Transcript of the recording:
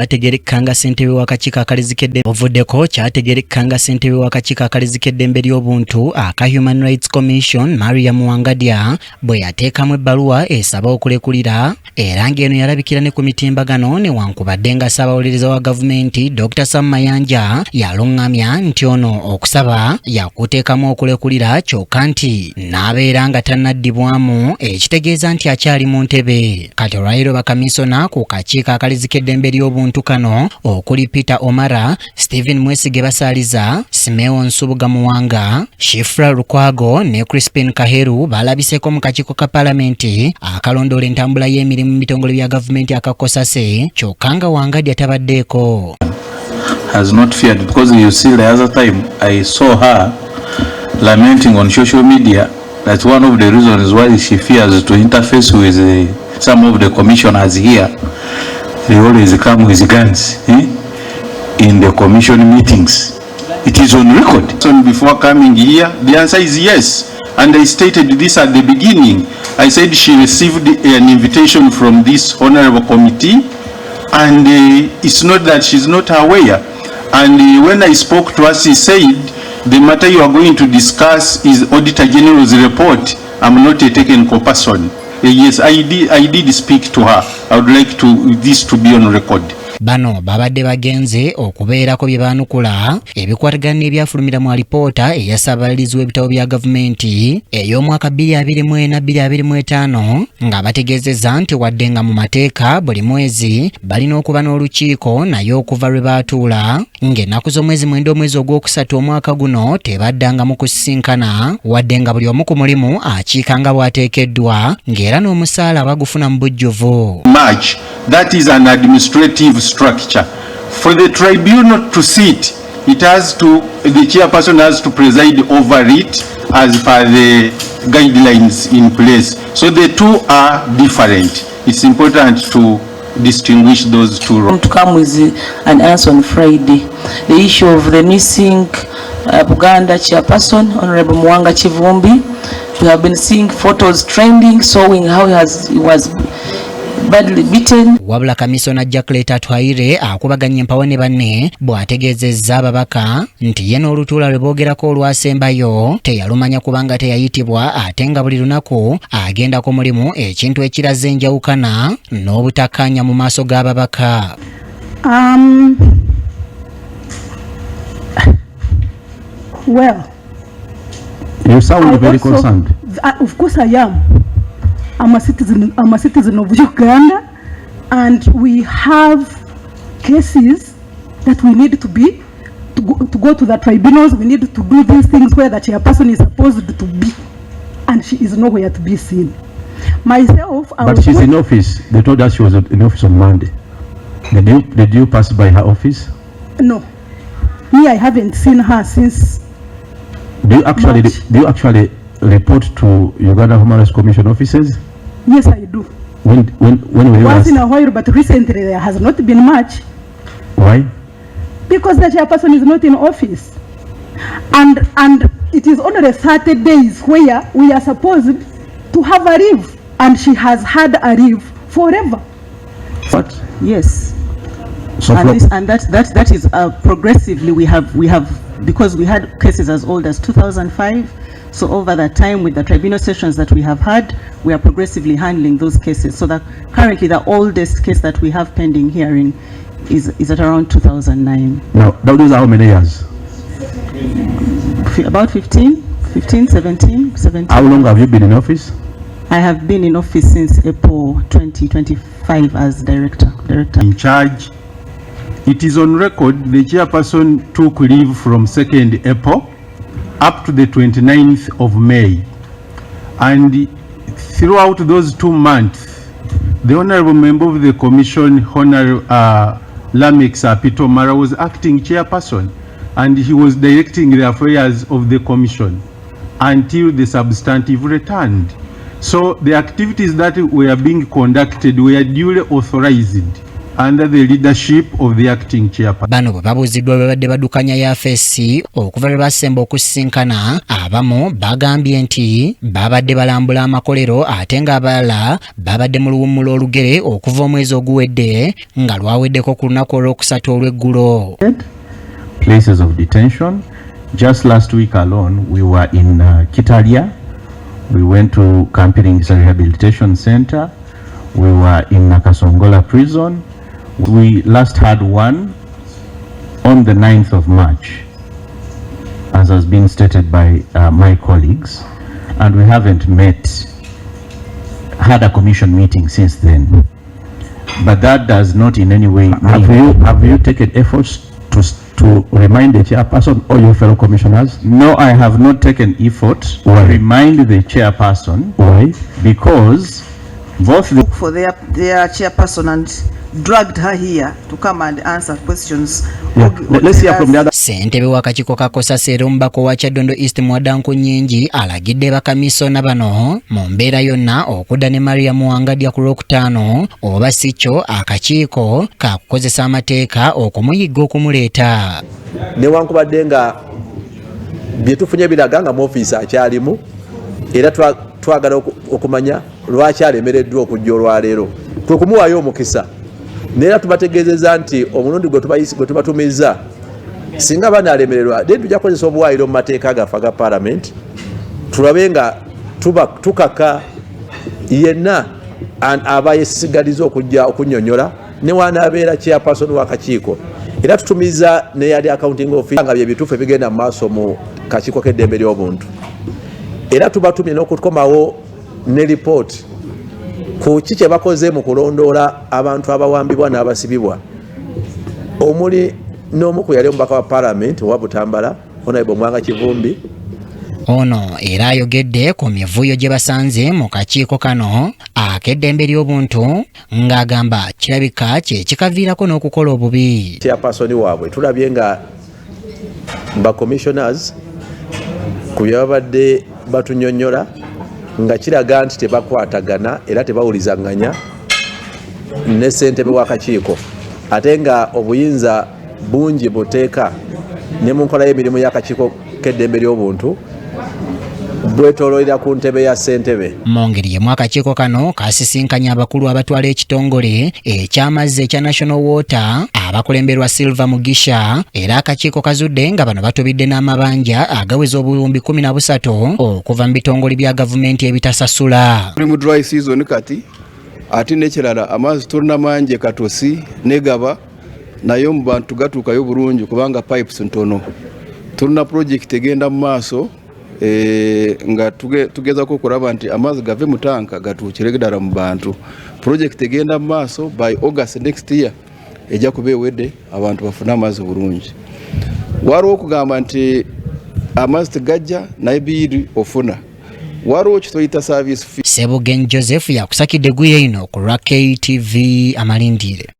Ategerekanga ssentebe w'akakiiko akalizikedde ovuddeko kyategerekanga ssentebe w'akakiiko akalizikedde emberi y'obuntu aka Human Rights Commission Mariam Wangadya bwe yateekamu ebbaluwa esaba okulekulira era ng'eno yalabikira ne ku mitimbagano newankubadde nga ssaabawolereza wa gavumenti Dr. Sam Mayanja yalungamya nti ono okusaba yakuteekamu okulekulira kyokka nti n'abeera nga tannaddibwamu ekitegeeza nti akyali mu ntebe. Kati olwaliro bakamisona ku kakiiko akalizikedde emberi y'obuntu kano okuli Peter Omara, Stephen Mwesige Basaaliza, Simeo Nsubuga Muwanga, Shifra Lukwago ne Crispin Kaheru balabiseko mu kakiiko ka palamenti akalondoola entambula y'emirimu mu bitongole bya gavumenti akakosase kyokka nga Wangadya tabaddeeko. Has not feared, because you see the other time I saw her lamenting on social media that one of the reasons why she fears to interface with some of the commissioners here. They always come with guns in the commission meetings. It is on record. So before coming here, the answer is yes. And I stated this at the beginning. I said she received an invitation from this honorable committee, and it's not that she's not aware. And when I spoke to us, he said, the matter you are going to discuss is Auditor General's report. I'm not a technical person. Yes, I did speak to her. I would like this to be on record. Bano babadde bagenze okubeerako bye baanukula ebikwatagana n'ebyafulumira mu alipoota eyasaabalirizi w'ebitabo bya gavumenti ey'omwaka 2024-2025 nga bategeezezza nti wadde nga mu mateeka buli mwezi balina okuba n'olukiiko naye okuva lwe baatuula ng'ennaku z'omwezi 9 omwezi ogwokusatu omwaka guno tebaddanga mu kusisinkana wadde nga buli omu ku mulimu akiika nga bw'ateekeddwa ng'era n'omusaala bagufuna mu bujjuvu. That is an administrative structure. For the tribunal to sit, the chairperson has to preside over it as per the guidelines in place. So the two are different. It's important to distinguish those two roles. To come with an answer on Friday, the issue of the missing Buganda chairperson, Honorable Mwanga Chivumbi. We have been seeing photos trending showing how he was badly beaten. Wabula kamisona Jacqueline Atwaire akubaganya empawa ne banne bw'ategeezezza ababaka nti ye n'olutuula lwe boogerako olwasembayo teyalumanya kubanga teyayitibwa ate nga buli lunaku agenda ku mulimu ekintu ekiraze enjawukana n'obutakkaanya mu maaso g'ababaka. Well, you sound very concerned. Of course I am. I'm a citizen of Uganda, and we have cases that we need to go to the tribunals. We need to do these things where the chairperson is supposed to be, and she is nowhere to be seen. Myself, but she's in office. They told us she was in office on Monday. Did you pass by her office? No, me, I haven't seen her since. Do you actually report to Uganda Human Rights Commission offices? Yes, I do. When we once in a while, but recently there has not been much. Why? Because the chairperson is not in office, and it is only Saturdays where we are supposed to have a leave, and she has had a leave forever. What? Yes. So that is progressively we have because we had cases as old as 2005. So over that time, with the tribunal sessions that we have had, we are progressively handling those cases. So that currently the oldest case that we have pending hearing is at around 2009. Now, that is how many years? About 17. How long have you been in office? I have been in office since April 2025 as director. In charge. It is on record, the chairperson took leave from 2nd April up to the 29th of May. And throughout those 2 months, the Honorable Member of the Commission, Honorable Lamek Sapito Mara, was acting chairperson, and he was directing the affairs of the Commission until the substantive returned. So the activities that were being conducted were duly authorized under the leadership of the acting chairperson. Bano bwe babuuziddwa bwe badde badukanya yafeesi okuva lwe basemba okusinkana, abamu bagambye nti babadde balambula amakolero ate ng'abalala babadde mu luwummula olugere okuva omwezi oguwedde nga lwaweddeko ku lunaku olwokusatu olw'eggulo. Places of detention. Just last week alone, we were in Kitalia. We went to Kampiringisa Rehabilitation Center. We were in Nakasongola Prison. We last had one on the 9th of March, as has been stated by my colleagues, and we haven't had a commission meeting since then. But that does not in any way. Have you taken efforts to remind the chairperson or your fellow commissioners? No, I have not taken effort to remind the chairperson. Why? Because both for their chairperson and dragged her here to come and answer questions. Let's hear from the other. Ssentebe w'akakiiko ka Kosasero omubaka wa Kyaddondo East Mwadanku Nnyingi alagidde bakamisona bano mu mbeera yonna okudda ne Maria Muwangadya ku Lwokutaano oba si kyo akakiiko kakukozesa amateeka okumuyigga okumuleeta. Newankubadde nga bye tufunye biraga nga mu ofiisi akyalimu era twagala okumanya lwaki alemereddwa okujja olwaleero kwe kumuwaayo omukisa. Nera tubategeezezza nti omulundi gwe tubatumiza singa baana alemererwa then tujja kukozesa obuwaayiro mu mateeka gaffe aga Parliament tulabe nga tukaka yenna aba yeesigaliza okujja okunnyonnyola ne wanaabeera chairperson w'akakiiko. Era tutumiza ne yali accounting office nga bye bituufu ebigenda mu maaso mu kakiiko k'eddembe ly'obuntu. Era tubatumye n'okukomawo ne report ku kiki bakoze mu kulondoola abantu abawambibwa n'abasibibwa omuli n'omu ku yali omubaka wa Parliament owa Butambala Honorable Mwanga Kivumbi. Ono era ayogedde ku mivuyo gye basanze mu kakiiko kano ak'eddembe ly'obuntu ng'agamba kirabika kye kikaviirako n'okukola obubi. Chairperson waabwe tulabye nga ba commissioners ku bye babadde batunnyonnyola nga kiraga nti tebakwatagana era tebawulizanganya ne ssentebe w'akakiiko ate nga obuyinza bungi buteeka ne mu nkola y'emirimu y'akakiiko k'eddembe ly'obuntu bwetooloolera ku ntebe ya ssentebe. Mu ngeri yemu akakiiko kano kasisinkanya abakulu abatwala ekitongole eky'amazzi ekya National Water abakulemberwa Silver Mugisha era akakiiko kazudde nga bano batobidde n'amabanja agaweza obuwumbi 13 okuva mu bitongole bya gavumenti ebitasasula. Tuli mu dry season kati ate n'ekirala amazzi tulina mangi katosi negaba naye mu bantu gatuukayo bulungi kubanga pipes ntono. Tulina project egenda mu maaso nga tugezako okulaba nti amazzi gave mu tanka gatuukire ddala mu bantu. Project egenda mu maaso by August next year ejja kuba ewedde abantu bafune amazzi bulungi. Waliwo okugamba nti amazzi tegajja naye biiri ofuna. Waliwo kitoyita service fee. Sebugen Joseph yakusakidde gwe ino ku KTV Amalindire.